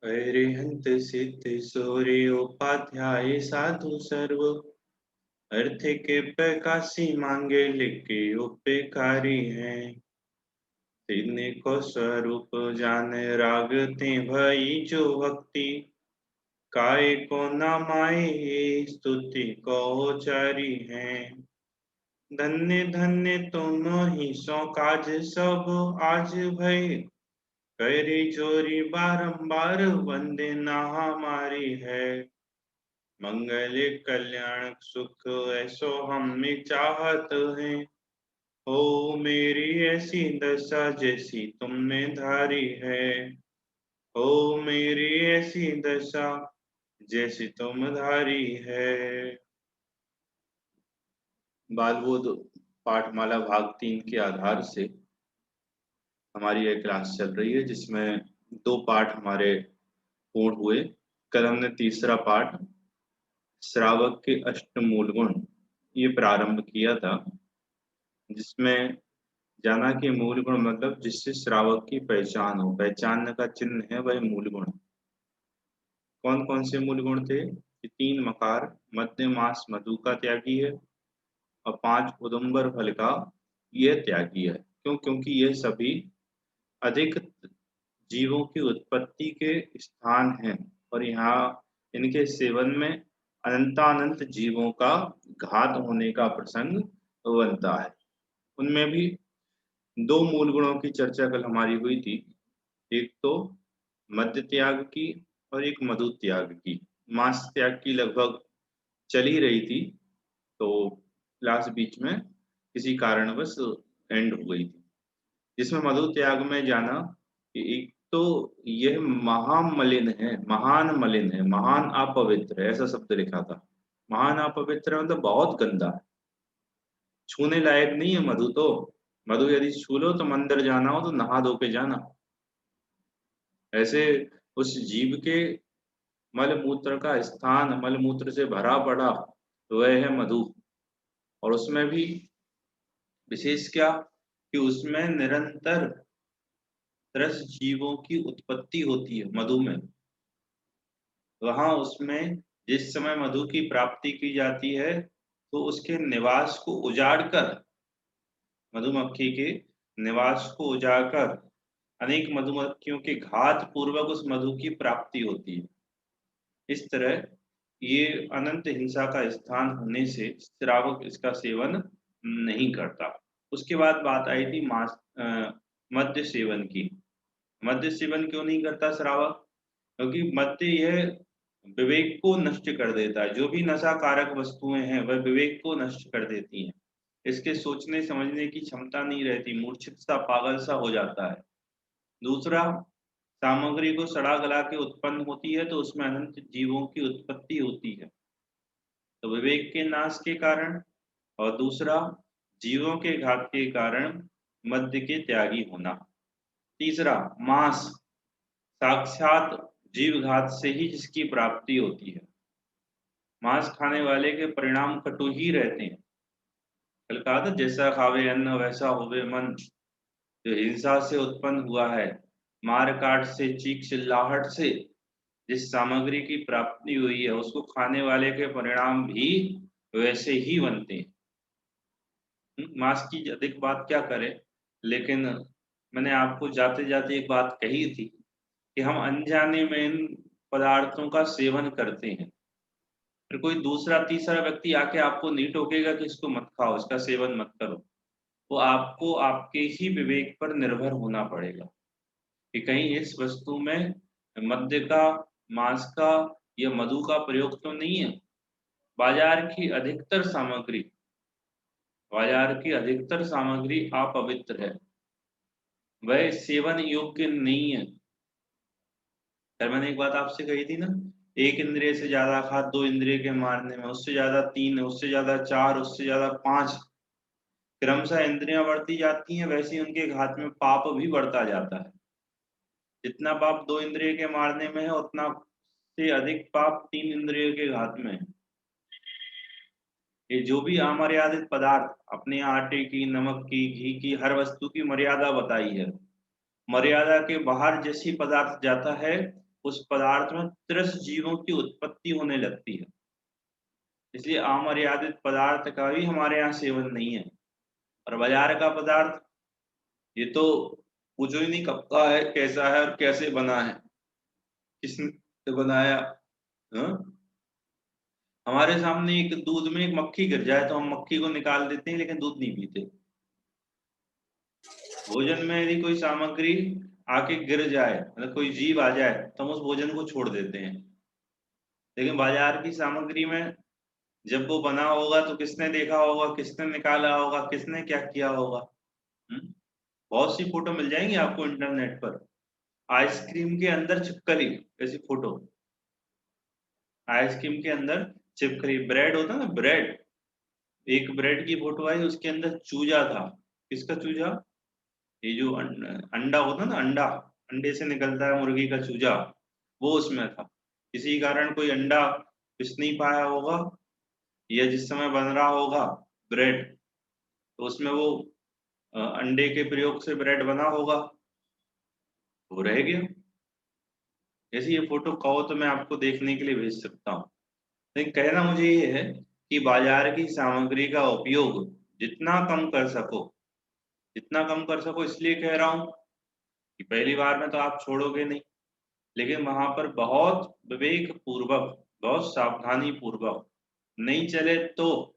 अरिहंत सिद्ध सूर्य उपाध्याय साधु सर्व अर्थ के प्रकाशी मांगे लिखे उपकारी हैं। तिन्हीं को स्वरूप जान रागते भई जो भक्ति काय को न माए स्तुति को चारी हैं। धन्य धन्य तुम ही सो काज सब आज भय करे चोरी बारंबार वंदे ना हमारी है। मंगल कल्याण सुख ऐसो हम में चाहत है। हो मेरी ऐसी दशा जैसी तुमने धारी है। हो मेरी ऐसी दशा जैसी तुम धारी है। बालबोध पाठमाला भाग 3 के आधार से हमारी यह क्लास चल रही है, जिसमें 2 पाठ हमारे पूर्ण हुए। कल हमने तीसरा पाठ श्रावक के अष्टमूल गुण ये प्रारंभ किया था, जिसमें जाना कि मूल गुण मतलब जिससे श्रावक की पहचान हो, पहचान का चिन्ह है वह मूल गुण। कौन कौन से मूल गुण थे कि 3 मकार मध्य मास मधु का त्यागी है और 5 उदुम्बर फल का यह त्यागी है। क्यों? क्योंकि ये सभी अधिक जीवों की उत्पत्ति के स्थान हैं और यहाँ इनके सेवन में अनंतानंत जीवों का घात होने का प्रसंग बनता है। उनमें भी 2 मूल गुणों की चर्चा कल हमारी हुई थी, एक तो मद्य त्याग की और एक मधु त्याग की। मांस त्याग की लगभग चल ही रही थी, तो क्लास बीच में किसी कारणवश एंड हो गई थी, जिसमें मधु त्याग में जाना कि एक तो यह महामलिन है, महान मलिन है, महान अपवित्र है, ऐसा शब्द लिखा था। महान अपवित्र मतलब बहुत गंदा है, छूने लायक नहीं है मधु। तो मधु यदि छू लो तो मंदिर जाना हो तो नहा धो के जाना। ऐसे उस जीव के मल मूत्र का स्थान मल मूत्र से भरा पड़ा वह है मधु। और उसमें भी विशेष क्या कि उसमें निरंतर 10 जीवों की उत्पत्ति होती है मधु में। वहां उसमें जिस समय मधु की प्राप्ति की जाती है तो उसके निवास को उजाड़ कर, मधुमक्खी के निवास को उजाड़ कर अनेक मधुमक्खियों के घात पूर्वक उस मधु की प्राप्ति होती है। इस तरह ये अनंत हिंसा का स्थान होने से श्रावक इसका सेवन नहीं करता। उसके बाद बात आई थी मद्य सेवन की। मद्य सेवन क्यों नहीं करता श्रावक? क्योंकि मद्य यह विवेक को नष्ट कर देता है। जो भी नशा कारक वस्तुएं हैं वह विवेक को नष्ट कर देती हैं। इसके सोचने समझने की क्षमता नहीं रहती, मूर्छित सा पागल सा हो जाता है। दूसरा, सामग्री को सड़ा गला के उत्पन्न होती है तो उसमें अनंत जीवों की उत्पत्ति होती है, तो विवेक के नाश के कारण। और दूसरा, जीवों के घात के कारण मद्य के त्यागी होना। तीसरा, मांस साक्षात जीव घात से ही जिसकी प्राप्ति होती है। मांस खाने वाले के परिणाम कटु ही रहते हैं। कल कहा था जैसा खावे अन्न वैसा होवे मन। जो हिंसा से उत्पन्न हुआ है, मार काट से, चीख चिल्लाहट से जिस सामग्री की प्राप्ति हुई है उसको खाने वाले के परिणाम भी वैसे ही बनते हैं। मांस की अधिक बात क्या करें, लेकिन मैंने आपको जाते जाते एक बात कही थी कि हम अनजाने में इन पदार्थों का सेवन करते हैं। फिर कोई दूसरा तीसरा व्यक्ति आके आपको नहीं टोकेगा कि इसको मत खाओ, इसका सेवन मत करो। वो आपको आपके ही विवेक पर निर्भर होना पड़ेगा कि कहीं इस वस्तु में मद्य का, मांस का या मधु का प्रयोग तो नहीं है। बाजार की अधिकतर सामग्री बाजार की अधिकतर सामग्री अपवित्र है, वह सेवन योग्य नहीं है। फिर मैंने एक बात आपसे कही थी ना, एक इंद्रिय से ज्यादा खा 2 इंद्रिय के मारने में, उससे ज्यादा 3, उससे ज्यादा 4, उससे ज्यादा 5। क्रमशः इंद्रियां बढ़ती जाती हैं, वैसे ही उनके घात में पाप भी बढ़ता जाता है। जितना पाप 2 इंद्रिय के मारने में है उतना से अधिक पाप 3 इंद्रियों के घात में है। ये जो भी अमर्यादित पदार्थ अपने आटे की, नमक की, घी की, हर वस्तु की मर्यादा बताई है। मर्यादा के बाहर जैसी पदार्थ जाता है उस पदार्थ में त्रस्त जीवों की उत्पत्ति होने लगती है। इसलिए अमर्यादित पदार्थ का भी हमारे यहाँ सेवन नहीं है। और बाजार का पदार्थ, ये तो पूछो ही नहीं कब का है, कैसा है और कैसे बना है, किसने बनाया। हाँ? हमारे सामने एक दूध में एक मक्खी गिर जाए तो हम मक्खी को निकाल देते हैं, लेकिन दूध नहीं पीते। भोजन में यदि कोई सामग्री आके गिर जाए, मतलब कोई जीव आ जाए, तो हम उस भोजन को छोड़ देते हैं। लेकिन बाजार की सामग्री में जब वो बना होगा तो किसने देखा होगा, किसने निकाला होगा, किसने क्या किया होगा। हम्म? बहुत सी फोटो मिल जाएंगी आपको इंटरनेट पर। आइसक्रीम के अंदर छिपकली, ऐसी फोटो। आइसक्रीम के अंदर छिपकली, ब्रेड होता है ना, ब्रेड, एक ब्रेड की फोटो आई, उसके अंदर चूजा था। किसका चूजा? ये जो अंडा होता है ना, अंडा, अंडे से निकलता है मुर्गी का चूजा, वो उसमें था। किसी कारण कोई अंडा पिस नहीं पाया होगा, या जिस समय बन रहा होगा ब्रेड, तो उसमें वो अंडे के प्रयोग से ब्रेड बना होगा, वो रह गया। जैसे ये फोटो कहो तो मैं आपको देखने के लिए भेज सकता हूँ। लेकिन कहना मुझे ये है कि बाजार की सामग्री का उपयोग जितना कम कर सको, जितना कम कर सको, इसलिए कह रहा हूँ कि पहली बार में तो आप छोड़ोगे नहीं, लेकिन वहां पर बहुत विवेक पूर्वक, बहुत सावधानी पूर्वक, नहीं चले तो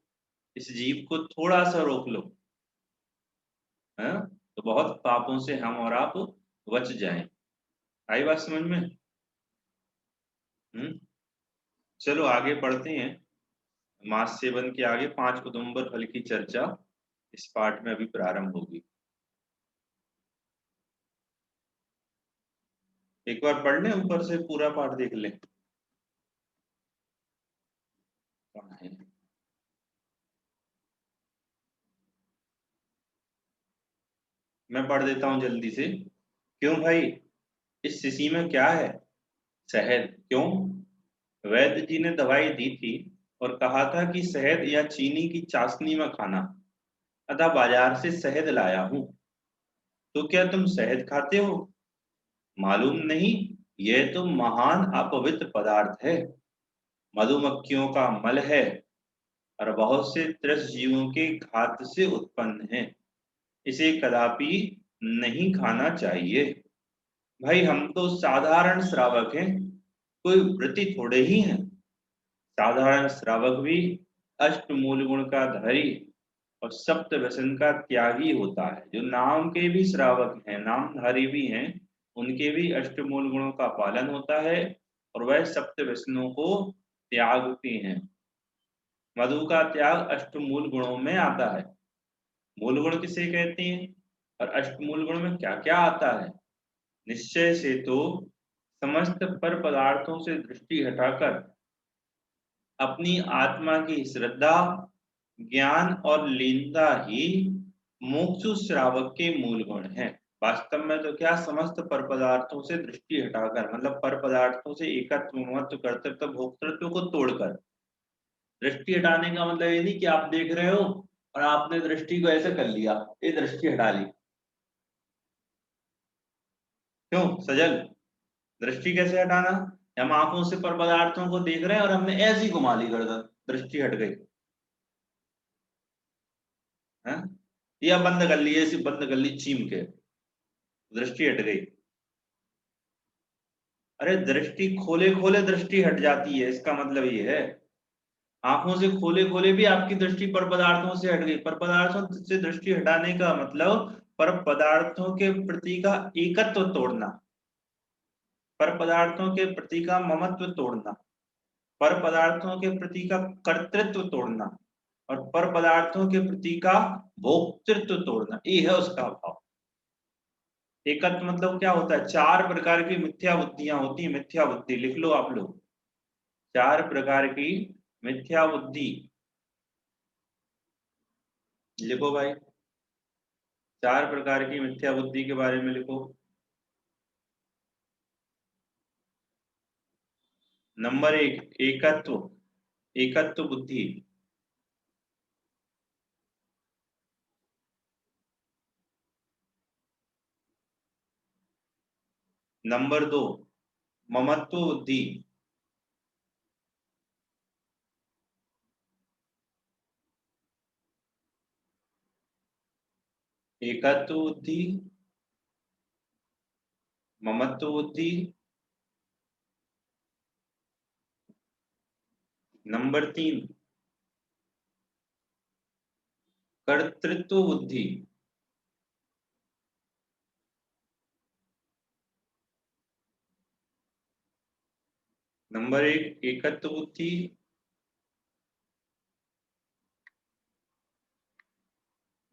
इस जीव को थोड़ा सा रोक लो, है, तो बहुत पापों से हम और आप बच जाएं। आई बात समझ में? हम्म। चलो आगे पढ़ते हैं। मांस सेवन के आगे 5 कुतुम्बर फल की चर्चा इस पाठ में अभी प्रारंभ होगी। एक बार पढ़ लें, ऊपर से पूरा पाठ देख लें। कहाँ है? मैं पढ़ देता हूँ जल्दी से। क्यों भाई, इस शीशी में क्या है? शहद। क्यों? वैद्य जी ने दवाई दी थी और कहा था कि शहद या चीनी की चाशनी में खाना, अतः बाजार से शहद लाया हूँ। तो क्या तुम शहद खाते हो? मालूम नहीं, यह तो महान अपवित्र पदार्थ है, मधुमक्खियों का मल है और बहुत से त्रस्त जीवों के घात से उत्पन्न है। इसे कदापि नहीं खाना चाहिए। भाई हम तो साधारण श्रावक हैं, कोई वृत्ति थोड़े ही हैं। साधारण श्रावक भी अष्टमूल गुण का धारी और सप्त व्यसन का त्यागी होता है। जो नाम के भी श्रावक हैं, नामधारी भी हैं, उनके भी अष्टमूल गुणों का पालन होता है और वह सप्त व्यसनों को त्यागते हैं। मधु का त्याग अष्टमूल गुणों में आता है। मूल गुण किसे कहते हैं और अष्टमूल गुण में क्या क्या आता है? निश्चय से तो समस्त पर पदार्थों से दृष्टि हटाकर अपनी आत्मा की श्रद्धा, ज्ञान और लीनता ही मुमुक्षु श्रावक के मूल गुण हैं। वास्तव में तो क्या, समस्त पर पदार्थों से दृष्टि हटाकर, मतलब पर पदार्थों से एकत्व, ममत्व, कर्तृत्व, भोक्तृत्व को तोड़कर। दृष्टि हटाने का मतलब ये नहीं कि आप देख रहे हो और आपने दृष्टि को ऐसे कर लिया, ये दृष्टि हटा ली। क्यों सजल? दृष्टि कैसे हटाना? हम आंखों से पर पदार्थों को देख रहे हैं और हमने ऐसी घुमा ली गर्दन, दृष्टि हट गई है, या बंद कर ली, ऐसी बंद कर ली चीम के, दृष्टि हट गई। अरे दृष्टि खोले खोले दृष्टि हट जाती है, इसका मतलब ये है। आंखों से खोले खोले भी आपकी दृष्टि पर पदार्थों से हट गई। पर पदार्थों से दृष्टि हटाने का मतलब पर पदार्थों के प्रति का एकत्व तोड़ना, पर पदार्थों के प्रति का ममत्व तोड़ना, पर पदार्थों के प्रति का कर्तृत्व तोड़ना और पर पदार्थों के प्रति का भोक्तृत्व तोड़ना, ये है उसका भाव। एकत्व मतलब क्या होता है? 4 प्रकार की मिथ्या बुद्धियां होती है। मिथ्या बुद्धि लिख लो आप लोग, 4 प्रकार की मिथ्या बुद्धि। लिखो भाई, 4 प्रकार की मिथ्या बुद्धि के बारे में लिखो। नंबर 1, एकत्व, एकत्व बुद्धि। नंबर 2, ममत्व बुद्धि, एकत्व बुद्धि, ममत्व बुद्धि। नंबर 3 कर्तृत्व बुद्धि। नंबर 1 एकत्व बुद्धि,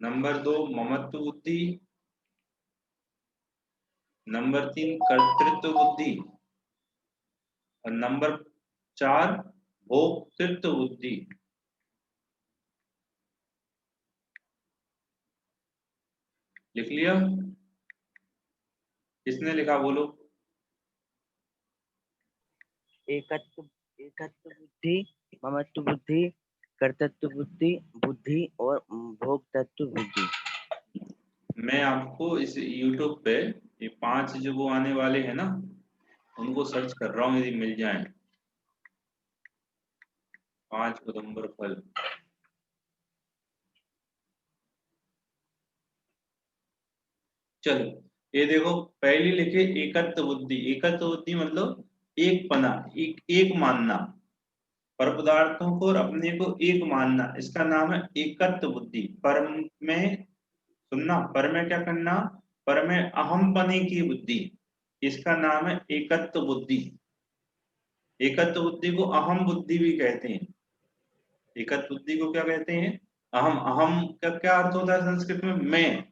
नंबर 2 ममत्व बुद्धि, नंबर 3 कर्तृत्व बुद्धि और नंबर 4 भोक्तृत्व बुद्धि। लिख लिया? किसने लिखा बोलो? एकत्व एकत्व बुद्धि, ममत्व बुद्धि, कर्तृत्व बुद्धि बुद्धि और भोक्तृत्व बुद्धि। मैं आपको इस YouTube पे ये 5 जो वो आने वाले हैं ना, उनको सर्च कर रहा हूँ यदि मिल जाए। 5 उदंबर फल। चलो ये देखो, पहली लिखे एकत्व बुद्धि। एकत्व बुद्धि मतलब एक पना, एक मानना, पर पदार्थों को और अपने को एक मानना, इसका नाम है एकत्व बुद्धि। पर में सुनना, पर में क्या करना, पर में अहम पने की बुद्धि, इसका नाम है एकत्व बुद्धि। एकत्व बुद्धि को अहम बुद्धि भी कहते हैं। एकत्व बुद्धि को क्या कहते हैं? अहम। अहम का क्या अर्थ होता है संस्कृत में?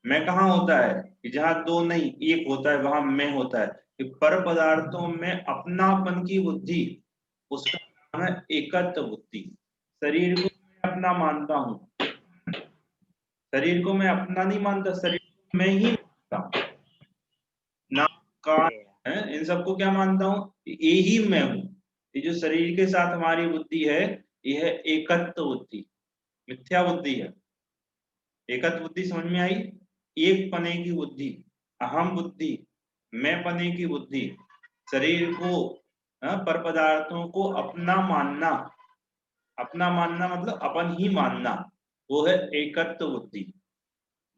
मैं कहाँ होता है कि जहां दो नहीं एक होता है वहां मैं होता है। कि पर पदार्थों में अपनापन की बुद्धि, उसका नाम है एकत्व बुद्धि। शरीर को मैं अपना मानता हूँ, शरीर को मैं अपना नहीं मानता, शरीर को मैं ही मानता हूँ। नाक कान है, इन सबको क्या मानता हूँ? ये ही मैं हूँ। ये जो शरीर के साथ हमारी बुद्धि है, यह एकत्व बुद्धि, मिथ्या बुद्धि है। एकत्व बुद्धि समझ में आई? एक पने की बुद्धि, अहम बुद्धि, मैं पने की बुद्धि, शरीर को पर पदार्थों को अपना मानना, अपना मानना मतलब अपन ही मानना, वो है एकत्व बुद्धि।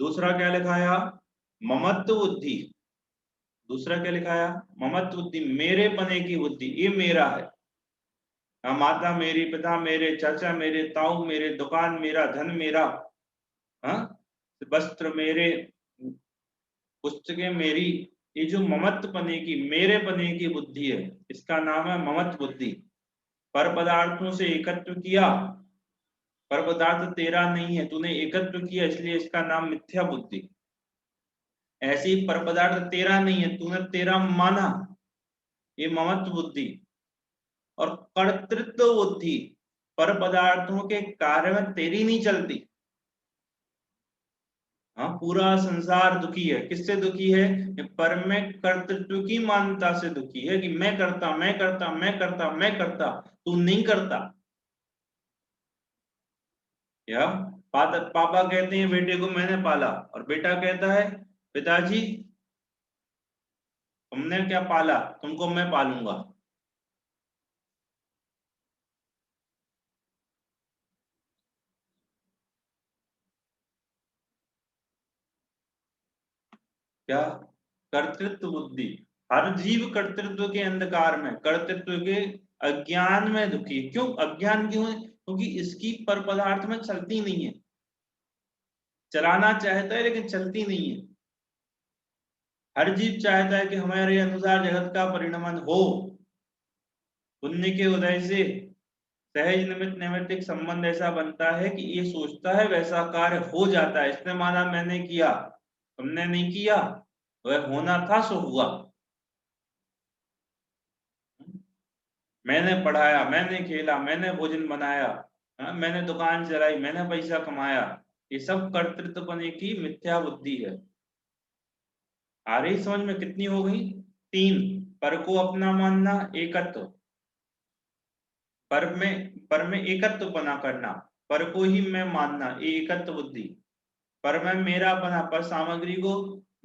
दूसरा क्या लिखाया? ममत्व बुद्धि। दूसरा क्या लिखाया? ममत्व बुद्धि, मेरे पने की बुद्धि, ये मेरा है। माता मेरी, पिता मेरे, चाचा मेरे, ताऊ मेरे, दुकान मेरा, धन मेरा, हाँ, वस्त्र मेरे, पुस्तकें मेरी। ये जो ममत्व पने की, मेरे पने की बुद्धि है, इसका नाम है ममत्व बुद्धि। पर पदार्थों से एकत्व किया, पर पदार्थ तेरा नहीं है, तूने एकत्व किया, इसलिए इसका नाम मिथ्या बुद्धि। ऐसे ही पर पदार्थ तेरा नहीं है, तूने तेरा माना, ये ममत्व बुद्धि। और कर्तृत्व बुद्धि, पर पदार्थों के कार्य में तेरी नहीं चलती। हाँ, पूरा संसार दुखी है, किससे दुखी है? पर में कर्तृत्व की मान्यता से दुखी है कि मैं करता, मैं करता, मैं करता, मैं करता, तू नहीं करता। या पापा कहते हैं बेटे को मैंने पाला, और बेटा कहता है पिताजी तुमने क्या पाला, तुमको मैं पालूंगा। क्या? कर्तृत्व बुद्धि। हर जीव कर्तृत्व के अंधकार में, कर्तृत्व के अज्ञान में दुखी है। क्यों अज्ञान क्यों है? क्योंकि इसकी पर पदार्थ में चलती नहीं है। चलाना चाहता है लेकिन चलती नहीं है। हर जीव चाहता है कि हमारे अनुसार जगत का परिणमन हो। पुण्य के उदय से सहज निमित्त नैमित्तिक संबंध ऐसा बनता है कि ये सोचता है वैसा कार्य हो जाता है। इसने माना मैंने किया, तुमने नहीं किया, वह होना था सो हुआ। मैंने पढ़ाया, मैंने खेला, मैंने भोजन बनाया, मैंने दुकान चलाई, मैंने पैसा कमाया, ये सब कर्तृत्व पने की मिथ्या बुद्धि है। आ रही समझ में? कितनी हो गई? 3। पर को अपना मानना, एकत्व। पर में एकत्व बना करना, पर को ही मैं मानना, ये एकत्व बुद्धि। पर में मेरा बना, पर सामग्री को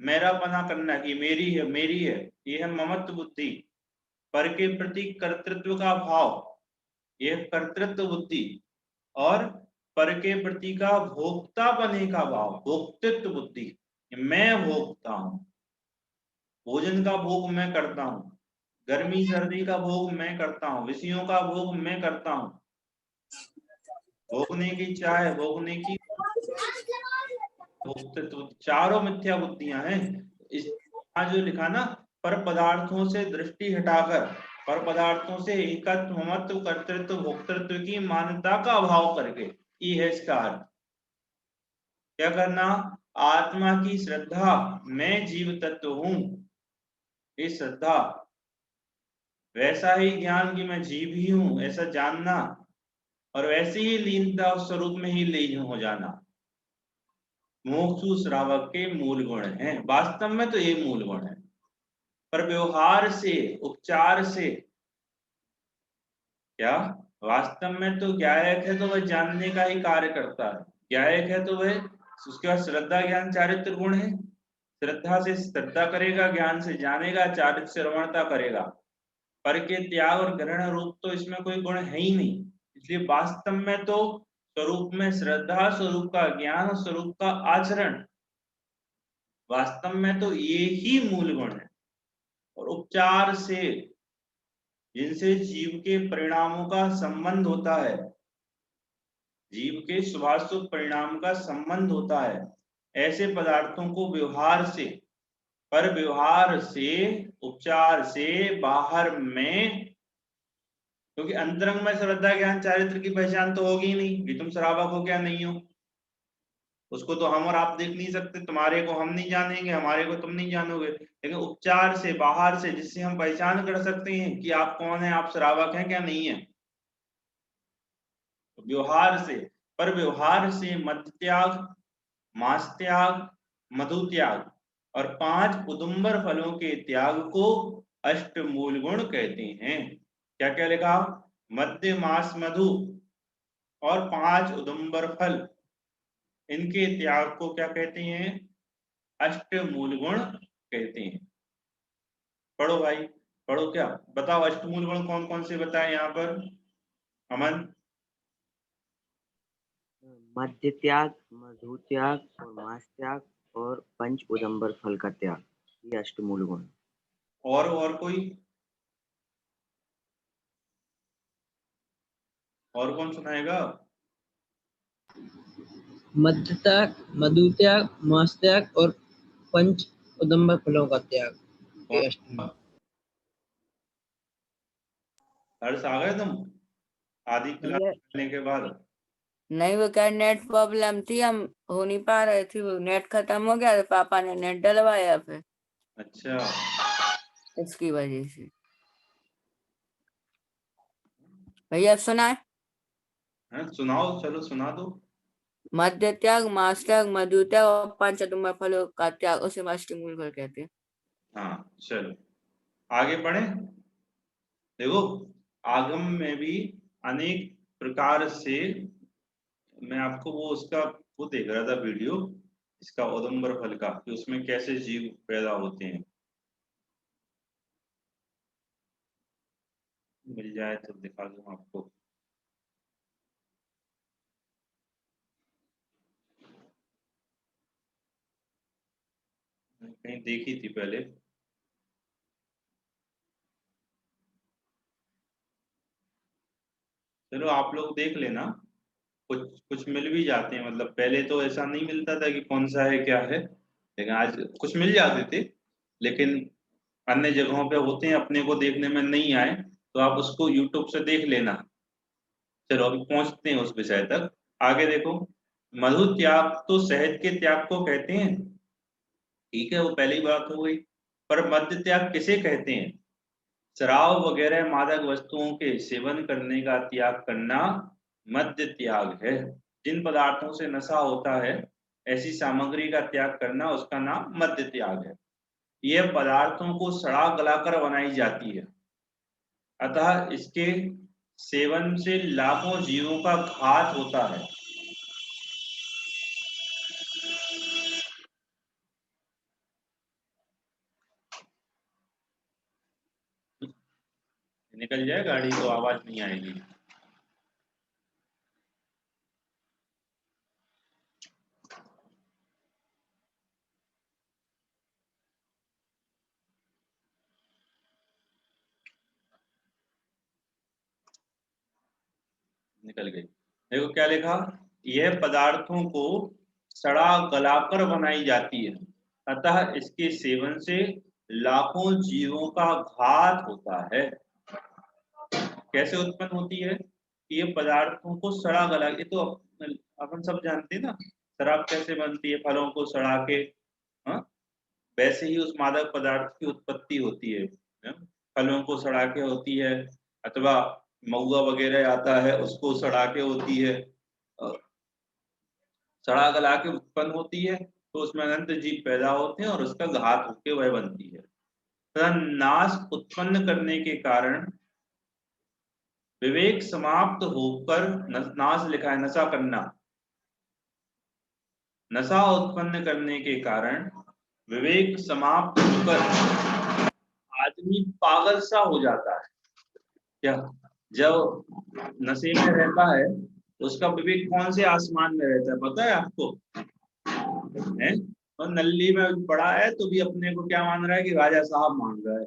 मेरापना करना कि मेरी है, ये है ममत्व बुद्धि। पर के प्रति कर्तृत्व का भाव, ये कर्तृत्व बुद्धि। और पर के प्रति का भोक्ता बने का भाव, भोक्तृत्व बुद्धि, मैं भोगता हूं, भोजन का भोग मैं करता हूं, गर्मी सर्दी का भोग मैं करता हूं, विषयों का भोग मैं करता हूं, भोगने की चाह, भोगने की भोक्तृत्व, चारों मिथ्या बुद्धियां हैं। इस जो लिखा ना, पर पदार्थों से दृष्टि हटाकर, पर पदार्थों से एकत्व, ममत्व, कर्तृत्व, भोक्तृत्व की मान्यता का अभाव करके, ये है इसका अर्थ। क्या करना? आत्मा की श्रद्धा, मैं जीव तत्व हूं, ये श्रद्धा, वैसा ही ज्ञान कि मैं जीव ही हूं, ऐसा जानना, और वैसे ही लीनता उस स्वरूप में ही लीन हो जाना, मोक्षु श्रावक के मूल गुण हैं। वास्तव में तो ये मूल गुण है, पर व्यवहार से, उपचार से, क्या वास्तव में तो ज्ञायक है तो वह जानने का ही कार्य करता है, ज्ञायक है तो वह, उसके बाद श्रद्धा ज्ञान चारित्र गुण है, श्रद्धा से श्रद्धा करेगा, ज्ञान से जानेगा, चारित्र से रमणता करेगा। पर के त्याग और ग्रहण रूप तो इसमें कोई गुण है ही नहीं, इसलिए वास्तव में तो स्वरूप में श्रद्धा, स्वरूप का ज्ञान, स्वरूप का आचरण, वास्तव में तो ये ही मूल गुण है। और उपचार से, जिनसे जीव के परिणामों का संबंध होता है, जीव के शुभाशुभ परिणाम का संबंध होता है, ऐसे पदार्थों को व्यवहार से, पर व्यवहार से, उपचार से बाहर में, क्योंकि अंतरंग में श्रद्धा ज्ञान चारित्र की पहचान तो होगी ही नहीं कि तुम श्रावक हो क्या नहीं हो, उसको तो हम और आप देख नहीं सकते, तुम्हारे को हम नहीं जानेंगे, हमारे को तुम नहीं जानोगे, लेकिन उपचार से, बाहर से, जिससे हम पहचान कर सकते हैं कि आप कौन है, आप श्रावक हैं क्या नहीं है, व्यवहार से, पर व्यवहार से मद्य त्याग, मांस त्याग, मधु त्याग और 5 उदुम्बर फलों के त्याग को अष्ट मूल गुण कहते हैं। क्या क्या लिखा? मद्य, मांस, मधु और 5 उदुम्बर फल, इनके त्याग को क्या कहते हैं? अष्ट मूल गुण कहते हैं। पढ़ो भाई, पढ़ो, क्या बताओ, अष्टमूल गुण कौन कौन से बताए यहाँ पर? अमन? मध्य त्याग, मधु त्याग और मांस त्याग और पंच उदंबर फल का त्याग, ये अष्टमूल गुण। और कोई? और कौन सुनाएगा? मध्य त्याग, मधु त्याग, मांस त्याग और पंच उदंबर फलों का त्याग, ये अष्टमूल। हर्ष आ गए तुम आधी क्लास भैया करने के बाद? नहीं, वो क्या नेट प्रॉब्लम थी, हम हो नहीं पा रहे थे, वो नेट खत्म हो गया तो पापा ने नेट डलवाया फिर, अच्छा, इसकी वजह से। भैया सुनाए? है सुनाओ, चलो सुना दो। मध्य त्याग, मांस त्याग, मधु त्याग और पंच उदंबर फलों का त्याग, उसे हम अष्टमूल गुण कहते हैं। हाँ चलो आगे बढ़े। देखो, आगम में भी अनेक प्रकार से, मैं आपको वो उसका वो देख रहा था वीडियो, इसका औदुंबर फल का, कि उसमें कैसे जीव पैदा होते हैं, मिल जाए तो दिखा दूं आपको। कहीं देखी थी पहले। चलो आप लोग देख लेना, कुछ कुछ मिल भी जाते हैं, मतलब पहले तो ऐसा नहीं मिलता था कि कौन सा है क्या है, लेकिन आज कुछ मिल जाते थे, लेकिन अन्य जगहों पे होते हैं, अपने को देखने में नहीं आए तो आप उसको यूट्यूब से देख लेना। चलो अभी पहुंचते हैं उस विषय तक। आगे देखो, मधु त्याग तो शहद के त्याग को कहते हैं, ठीक है, वो पहली बात हो गई। पर मद्य त्याग किसे कहते हैं? शराब वगैरह मादक वस्तुओं के सेवन करने का त्याग करना मद्य त्याग है। जिन पदार्थों से नशा होता है, ऐसी सामग्री का त्याग करना, उसका नाम मद्य त्याग है। यह पदार्थों को सड़ा गलाकर बनाई जाती है, अतः इसके सेवन से लाखों जीवों का घात होता है। निकल जाए गाड़ी तो आवाज नहीं आएगी। निकल गई। देखो क्या लिखा, यह पदार्थों को सड़ा गलाकर बनाई जाती है, अतः इसके सेवन से लाखों जीवों का घात होता है। कैसे उत्पन्न होती है? ये पदार्थों को सड़ा गला, ये तो अपन सब जानते हैं ना, शराब कैसे बनती है, फलों को सड़ा के। हाँ, वैसे ही उस मादक पदार्थ की उत्पत्ति होती है, फलों को सड़ा के होती है, अथवा महुआ वगैरह आता है उसको सड़ा के होती है, सड़ा गला के उत्पन्न होती है, तो उसमें अनंत जीव पैदा होते हैं और उसका घात होके वह बनती है। तथा नाश उत्पन्न करने के कारण विवेक समाप्त होकर, नाश लिखा है नशा करना, नशा उत्पन्न करने के कारण विवेक समाप्त होकर आदमी पागल सा हो जाता है। क्या? जब नशे में रहता है उसका विवेक कौन से आसमान में रहता है पता है आपको? है? और नल्ली में पड़ा है तो भी अपने को क्या मान रहा है कि राजा साहब मान रहा है।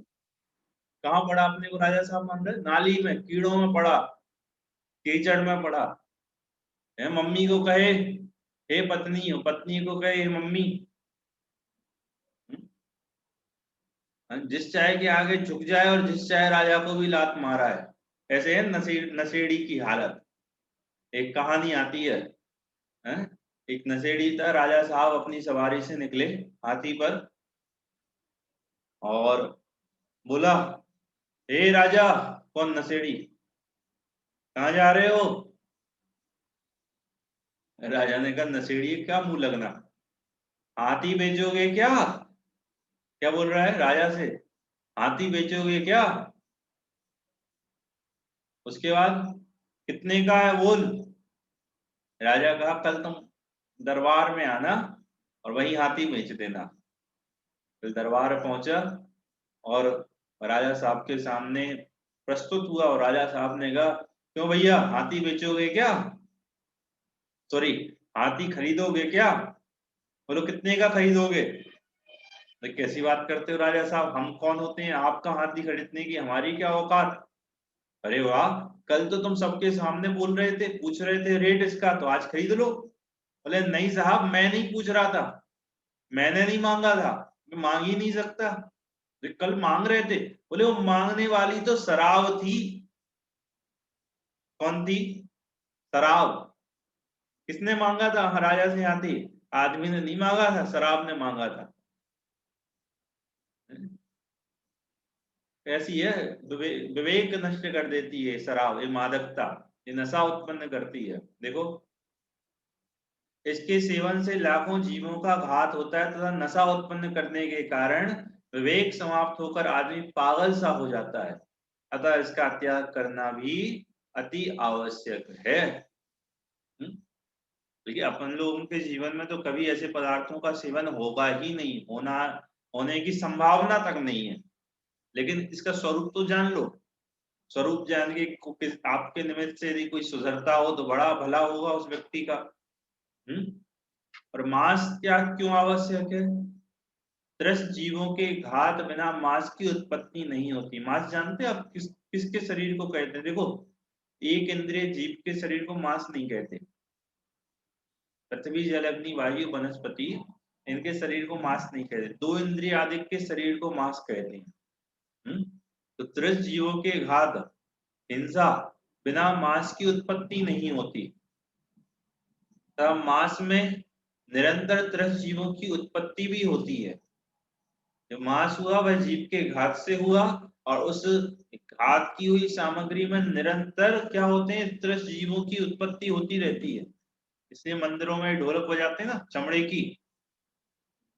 कहाँ पड़ा अपने को राजा साहब मान रहा है? नाली में, कीड़ों में पड़ा, कीचड़ में पड़ा है। मम्मी को कहे हे पत्नी, पत्नी को कहे हे मम्मी, जिस चाहे के आगे झुक जाए और जिस चाहे राजा को भी लात मारा है। ऐसे है नशेड़ी की हालत। एक कहानी आती है, एक नशेड़ी था, राजा साहब अपनी सवारी से निकले हाथी पर और बोला, हे राजा। कौन? नशेड़ी। कहाँ जा रहे हो? राजा ने कहा, नशेड़ी क्या मुंह लगना, हाथी बेचोगे क्या? क्या बोल रहा है राजा से? हाथी बेचोगे क्या? उसके बाद कितने का है बोल। राजा कहा, कल तुम दरबार में आना और वही हाथी बेच देना। फिर दरबार पहुंचा और राजा साहब के सामने प्रस्तुत हुआ और राजा साहब ने कहा, क्यों भैया हाथी बेचोगे क्या? सॉरी, हाथी खरीदोगे क्या? बोलो कितने का खरीदोगे? तो कैसी बात करते हो राजा साहब, हम कौन होते हैं आपका हाथी खरीदने की, हमारी क्या औकात? अरे वाह, कल तो तुम सबके सामने बोल रहे थे, पूछ रहे थे रेट इसका, तो आज खरीद लो। बोले नहीं साहब, मैं नहीं पूछ रहा था, मैंने नहीं मांगा था, मैं मांग ही नहीं सकता। तो कल मांग रहे थे। बोले वो मांगने वाली तो शराब थी। कौन थी? शराब। किसने मांगा था राजा से हाथी? आदमी ने नहीं मांगा था, शराब ने मांगा था। ऐसी है, विवेक नष्ट कर देती है शराब, ये मादकता, ये नशा उत्पन्न करती है। देखो, इसके सेवन से लाखों जीवों का घात होता है तथा नशा उत्पन्न करने के कारण विवेक समाप्त होकर आदमी पागल सा हो जाता है, अतः इसका त्याग करना भी अति आवश्यक है। देखिए, अपन लोगों के जीवन में तो कभी ऐसे पदार्थों का सेवन होगा ही नहीं, होने की संभावना तक नहीं है, लेकिन इसका स्वरूप तो जान लो। स्वरूप जान के आपके निमित्त से यदि कोई सुधरता हो तो बड़ा भला होगा उस व्यक्ति का। और मांस त्याग क्यों आवश्यक है? त्रस्त जीवों के घात बिना मांस की उत्पत्ति नहीं होती। मांस जानते हैं आप किसके शरीर को कहते हैं? देखो, एक इंद्रिय जीव के शरीर को मांस नहीं कहते। पृथ्वी जल अग्नि वायु वनस्पति, इनके शरीर को मांस नहीं कहते। दो इंद्रिय आदि के शरीर को मांस कहते हैं। तो त्रस्त जीवों के घात, हिंसा बिना मांस की उत्पत्ति नहीं होती। तब मांस में निरंतर त्रस्त जीवों की उत्पत्ति भी होती है। जो मांस हुआ वह जीव के घात से हुआ और उस घात की हुई सामग्री में निरंतर क्या होते हैं? त्रस्त जीवों की उत्पत्ति होती रहती है। इसलिए मंदिरों में ढोलक बजाते हैं ना चमड़े की,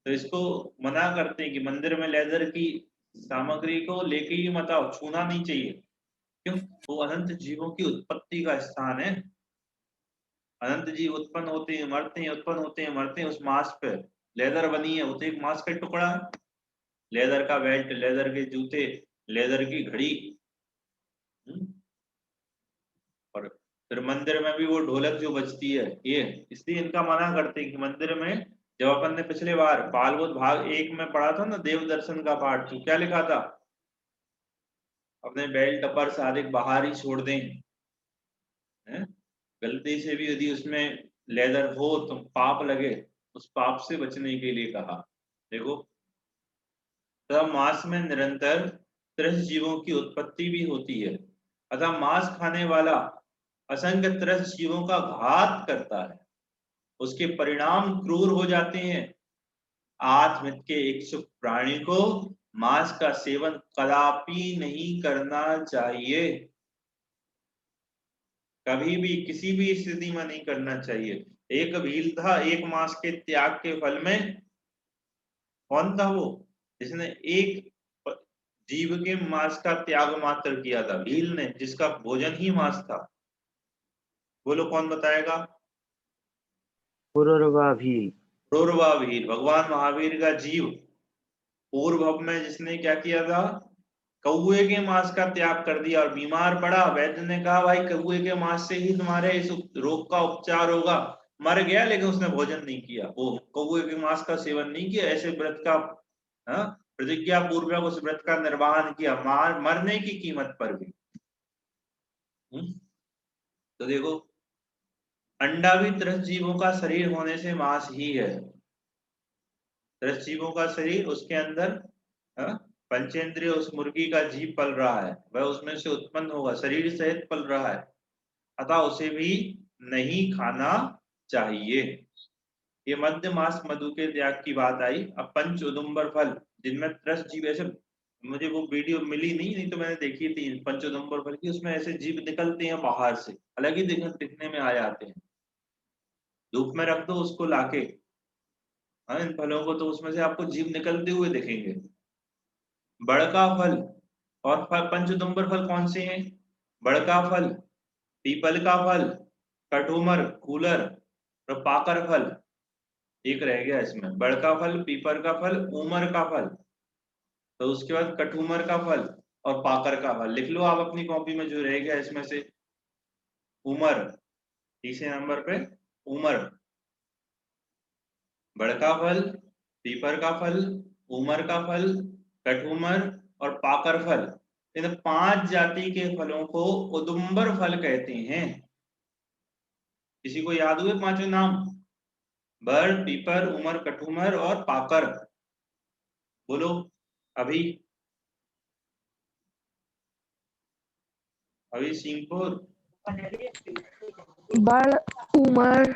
तो इसको मना करते हैं कि मंदिर में लेदर की सामग्री को लेके ही मत आओ, छूना नहीं चाहिए। क्यों? वो अनंत जीवों की उत्पत्ति का स्थान है। अनंत जीव उत्पन्न होते हैं मरते हैं, उत्पन्न होते हैं मरते हैं। उस मांस पे लेदर बनी है, वो तो एक मांस का टुकड़ा है। लेदर का बेल्ट, लेदर के जूते, लेदर की घड़ी, फिर मंदिर में भी वो ढोलक जो बजती है, ये इसलिए इनका मना करते हैं कि मंदिर में, जब अपन ने पिछले बार बालबोध भाग 1 में पढ़ा था ना देव दर्शन का पाठ, तो क्या लिखा था, अपने बेल्ट पर सारे बाहर ही छोड़ दें, हैं? गलती से भी यदि उसमें लेदर हो तो पाप लगे, उस पाप से बचने के लिए कहा। देखो, तथा मांस में निरंतर त्रस्त जीवों की उत्पत्ति भी होती है, अतः मांस खाने वाला असंख्य त्रस्त जीवों का घात करता है, उसके परिणाम क्रूर हो जाते हैं। आत्महित के इच्छुक प्राणी को मांस का सेवन कदापि नहीं करना चाहिए, कभी भी किसी भी स्थिति में नहीं करना चाहिए। एक भील था, एक मांस के त्याग के फल में, कौन था वो जिसने एक जीव के मांस का त्याग मात्र किया था? भील ने, जिसका भोजन ही मांस था। बोलो कौन बताएगा? पुरुरवा भील। पुरुरवा भील, भगवान महावीर का जीव। पूर्व में जिसने क्या किया था, कौए के मांस का त्याग कर दिया और बीमार पड़ा। वैद्य ने कहा भाई कौए के मांस से ही तुम्हारे इस रोग का उपचार होगा। मर गया लेकिन उसने भोजन नहीं किया, वो कौए के मांस का सेवन नहीं किया, ऐसे व्रत का प्रतिज्ञा पूर्वक उस व्रत का निर्वहन किया, मरने की कीमत पर भी। तो देखो, अंडा भी त्रस्त जीवों का शरीर होने से मांस ही है। त्रस्त जीवों का शरीर, उसके अंदर पंचेंद्रिय, उस मुर्गी का जीव पल रहा है, वह उसमें से उत्पन्न होगा, शरीर सहित पल रहा है, अतः उसे भी नहीं खाना चाहिए। ये मध्य मास मधु के त्याग की बात आई। अब पंच उदुम्बर फल, जिनमें त्रस्त जीव, ऐसे मुझे वो वीडियो मिली नहीं तो मैंने देखी थी पंच उदुम्बर फल की, उसमें ऐसे जीव निकलते हैं बाहर से, अलग ही दिखने में आ जाते हैं। धूप में रख दो उसको लाके, इन फलों को, तो उसमें से आपको जीव निकलते हुए दिखेंगे। बड़का फल और पंचउदुम्बर फल कौन से हैं? बड़का फल, पीपल का फल, कटुमर, कूलर और पाकर फल। एक रह गया इसमें, बड़का फल, पीपर का फल, उमर का फल, तो उसके बाद कटुमर का फल और पाकर का फल। लिख लो आप अपनी कॉपी में जो रह गया इसमें से, उमर, तीसरे नंबर पे उमर, बड़का फल, पीपर का फल, उमर का फल, कटुमर और पाकर फल। इन 5 जाति के फलों को उदुम्बर फल कहते हैं। किसी को याद हुए 5 नाम? बर, पीपर, उमर, कटुमर और पाकर। बोलो अभी सिंहपुर। बड़, उमर,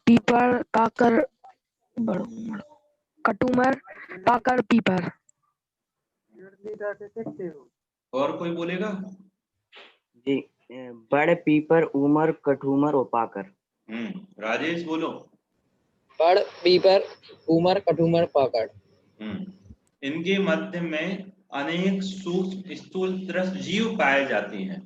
पीपर, पाकर, कटुमर, पाकर, पीपर। और कोई बोलेगा? जी, बड़, पीपर, उमर, कटुमर और पाकर। राजेश बोलो। बड़, पीपर, उमर, कटुमर, पाकर। इनके मध्य में अनेक सूक्ष्म स्थूल त्रस्त जीव पाए जाते हैं।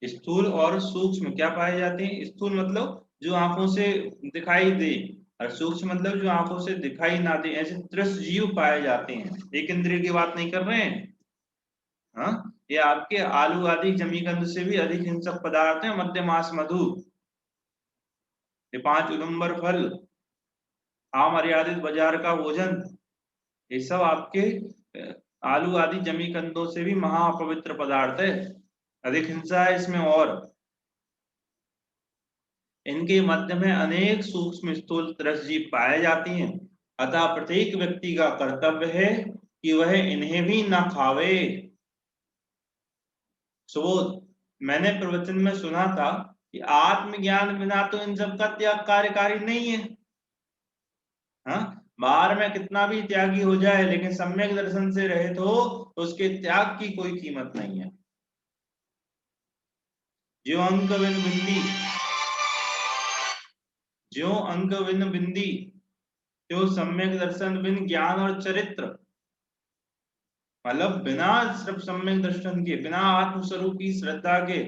स्थूल और सूक्ष्म क्या पाए जाते हैं? स्थूल मतलब जो आंखों से दिखाई दे, और सूक्ष्म मतलब जो आंखों से दिखाई ना दे, ऐसे त्रस्त जीव पाए जाते हैं। एक इंद्रिय की बात नहीं कर रहे हैं। ये आपके आलू आदि जमीकंद से भी अधिक हिंसक पदार्थ है। मध्य मास मधु, ये 5 उदुम्बर फल, अमर्यादित बाजार का भोजन, ये सब आपके आलू आदि जमीकंदों से भी महापवित्र पदार्थ है। अधिक हिंसा है इसमें। और इनके मध्य में अनेक सूक्ष्म स्थूल त्रस्त जीव पाए जाती हैं, अतः प्रत्येक व्यक्ति का कर्तव्य है कि वह इन्हें भी न खावे। सुबोध, मैंने प्रवचन में सुना था कि आत्मज्ञान बिना तो इन सब का त्याग कार्यकारी नहीं है। बाहर में कितना भी त्यागी हो जाए, लेकिन सम्यक दर्शन से रहित हो तो उसके त्याग की कोई कीमत नहीं है। ज्यों अंक बिन बिंदी, त्यों सम्यक दर्शन बिन ज्ञान और चरित्र। मतलब बिना सिर्फ सम्यक दर्शन के, बिना आत्मस्वरूप की श्रद्धा के,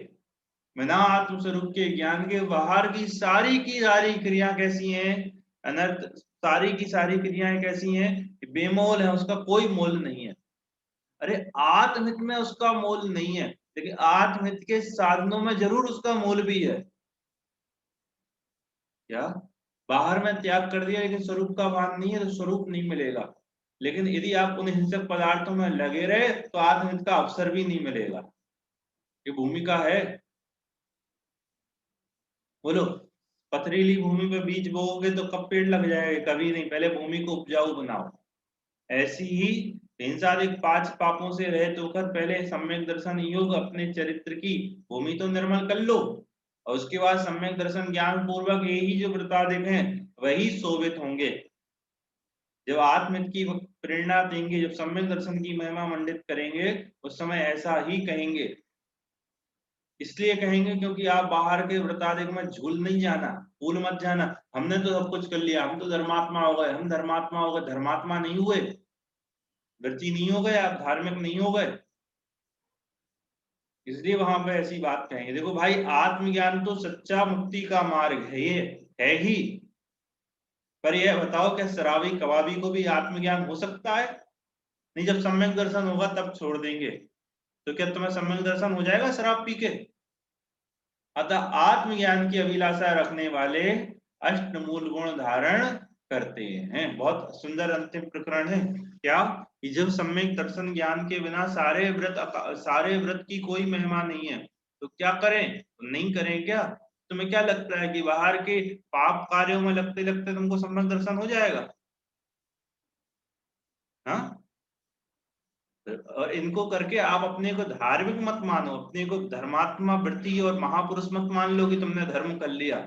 बिना आत्मस्वरूप के ज्ञान के, बाहर की सारी क्रिया कैसी हैं? अनर्थ। सारी की सारी क्रियाएं कैसी हैं? बेमोल है, उसका कोई मोल नहीं है। अरे आत्महित में उसका मोल नहीं है, लेकिन आत्महित के साधनों में जरूर उसका मूल भी है। क्या बाहर में त्याग कर दिया लेकिन स्वरूप का भान नहीं है तो स्वरूप नहीं मिलेगा। लेकिन यदि आप उन हिंसक पदार्थों में लगे रहे तो आत्महित का अवसर भी नहीं मिलेगा। ये भूमिका है। बोलो, पथरीली भूमि पे बीज बोओगे तो कब पेड़ लग जाएगा? कभी नहीं, पहले भूमि को उपजाऊ बनाओ। ऐसी ही हिंसादिक 5 पापों से रहित होकर पहले सम्यक दर्शन योग अपने चरित्र की भूमि तो निर्मल कर लो, और उसके बाद सम्यक दर्शन ज्ञान पूर्वक यही जो वृत्तादिक हैं वही शोभित होंगे। जब आत्महित की प्रेरणा देंगे, जब सम्यक दर्शन की महिमा मंडित करेंगे, उस समय ऐसा ही कहेंगे। इसलिए कहेंगे क्योंकि आप बाहर के वृत्तादिक में झूल नहीं जाना, भूल मत जाना। हमने तो सब कुछ कर लिया, हम तो धर्मात्मा हो गए, हम धर्मात्मा हो गए। धर्मात्मा नहीं हुए, वृत्ति नहीं हो गए, आप धार्मिक नहीं हो गए। इसलिए वहां पे ऐसी बात कहेंगे। देखो भाई, आत्मज्ञान तो सच्चा मुक्ति का मार्ग है, ये है ही। पर यह बताओ, क्या शराबी कबाबी को भी आत्मज्ञान हो सकता है? नहीं, जब सम्यक दर्शन होगा तब छोड़ देंगे। तो क्या तुम्हें सम्यक दर्शन हो जाएगा शराब पी के? अतः आत्मज्ञान की अभिलाषा रखने वाले अष्टमूल गुण धारण करते हैं। बहुत सुंदर अंतिम प्रकरण है। क्या कि जब सम्यक दर्शन ज्ञान के बिना सारे व्रत की कोई महिमा नहीं है तो क्या करें? नहीं करें क्या? तुम्हें क्या लगता है कि बाहर के पाप कार्यों में लगते लगते तुमको सम्यक दर्शन हो जाएगा? हाँ, और इनको करके आप अपने को धार्मिक मत मानो, अपने को धर्मात्मा वृत्ति और महापुरुष मत मान लो कि तुमने धर्म कर लिया।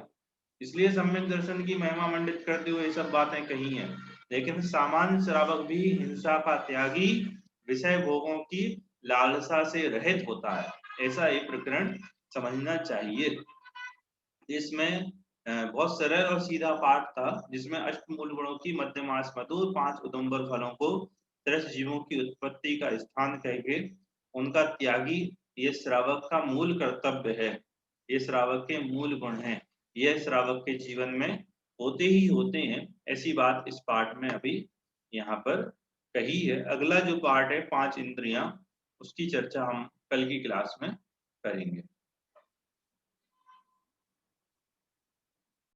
इसलिए सम्यक दर्शन की महिमा मंडित करते हुए ये सब बातें कही हैं। लेकिन सामान्य श्रावक भी हिंसा का त्यागी, विषय भोगों की लालसा से रहित होता है, ऐसा ये प्रकरण समझना चाहिए। इसमें बहुत सरल और सीधा पाठ था, जिसमें अष्टमूल गुणों की मध्यमास मधुर 5 उदुम्बर फलों को 10 जीवों की उत्पत्ति का स्थान कहके उनका त्यागी ये श्रावक का मूल कर्तव्य है। ये श्रावक के मूल गुण हैं, यह श्रावक के जीवन में होते ही होते हैं। ऐसी बात इस पाठ में अभी यहाँ पर कही है। अगला जो पाठ है 5 इंद्रियां, उसकी चर्चा हम कल की क्लास में करेंगे।